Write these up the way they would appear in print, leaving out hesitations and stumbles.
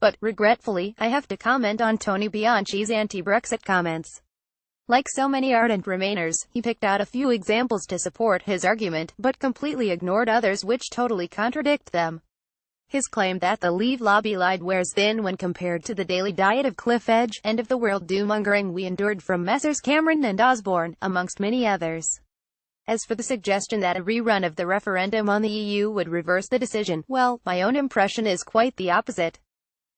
But, regretfully, I have to comment on Tony Bianchi's anti-Brexit comments. Like so many ardent Remainers, he picked out a few examples to support his argument, but completely ignored others which totally contradict them. His claim that the Leave lobby lied wears thin when compared to the daily diet of cliff edge, end-of-the-world doom-mongering we endured from Messrs Cameron and Osborne, amongst many others. As for the suggestion that a rerun of the referendum on the EU would reverse the decision, well, my own impression is quite the opposite.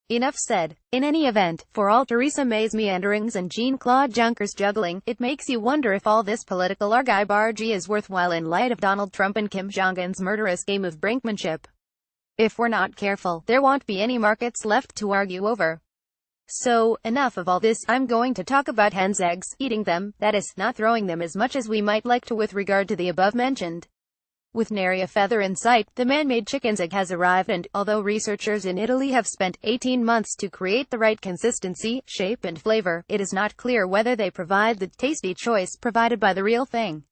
Enough said. In any event, for all Theresa May's meanderings and Jean-Claude Juncker's juggling, it makes you wonder if all this political argybargy is worthwhile in light of Donald Trump and Kim Jong-un's murderous game of brinkmanship. If we're not careful, there won't be any markets left to argue over. So, enough of all this. I'm going to talk about hens' eggs, eating them, that is, not throwing them as much as we might like to with regard to the above-mentioned. With nary a feather in sight, the man-made chicken's egg has arrived and, although researchers in Italy have spent 18 months to create the right consistency, shape and flavor, it is not clear whether they provide the tasty choice provided by the real thing.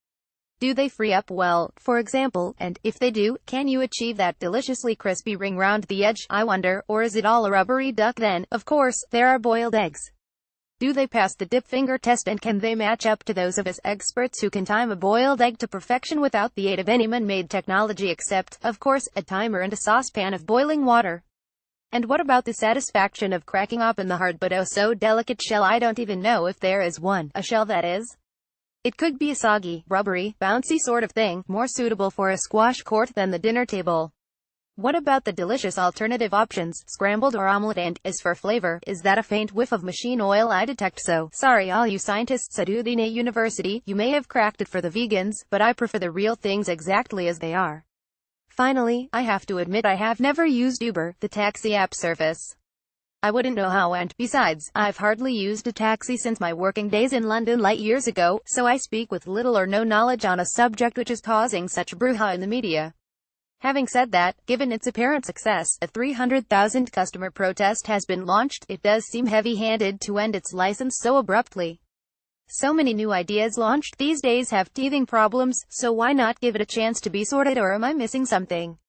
Do they free up well, for example, and, if they do, can you achieve that deliciously crispy ring round the edge, I wonder, or is it all a rubbery duck then? Of course, there are boiled eggs. Do they pass the dip finger test and can they match up to those of us experts who can time a boiled egg to perfection without the aid of any man-made technology except, of course, a timer and a saucepan of boiling water? And what about the satisfaction of cracking open the hard but oh so delicate shell? I don't even know if there is one, a shell that is. It could be a soggy, rubbery, bouncy sort of thing, more suitable for a squash court than the dinner table. What about the delicious alternative options, scrambled or omelette? And, as for flavor, is that a faint whiff of machine oil I detect? So, sorry all you scientists at Udine University, you may have cracked it for the vegans, but I prefer the real things exactly as they are. Finally, I have to admit I have never used Uber, the taxi app service. I wouldn't know how, and, besides, I've hardly used a taxi since my working days in London light years ago, so I speak with little or no knowledge on a subject which is causing such brouhaha in the media. Having said that, given its apparent success, a 300,000 customer protest has been launched. It does seem heavy-handed to end its license so abruptly. So many new ideas launched these days have teething problems, so why not give it a chance to be sorted, or am I missing something?